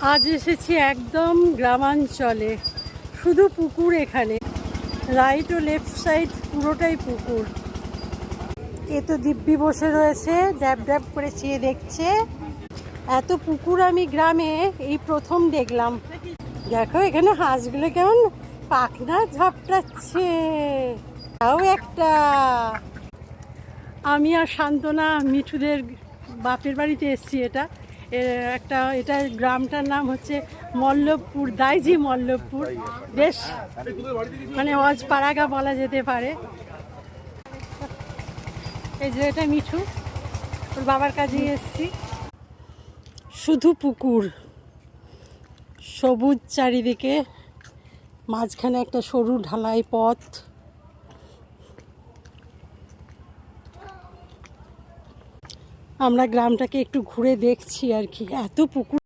আজ এসেছি একদম গ্রামাঞ্চলে, শুধু পুকুর। এখানে রাইট ও লেফট সাইড পুরোটাই পুকুর। এ তো দিব্যি বসে রয়েছে, ড্যাব ড্যাব করে চেয়ে দেখছে। এত পুকুর আমি গ্রামে এই প্রথম দেখলাম। দেখো এখানে হাঁসগুলো কেমন পাখনা ঝাপটাচ্ছে। তাও একটা। আমি আর শান্তনা মিঠুদের বাপের বাড়িতে এসেছি। এটা গ্রামটার নাম হচ্ছে মল্লভপুর, দাইজি মল্লভপুর। বেশ মানে অজপাড়াগা বলা যেতে পারে। এই যে এটা মিঠু, ওর বাবার কাছেই এসেছি। শুধু পুকুর, সবুজ চারিদিকে, মাঝখানে একটা সরু ঢালাই পথ। আমরা গ্রামটাকে একটু ঘুরে দেখছি আর কি। এত পুকুর।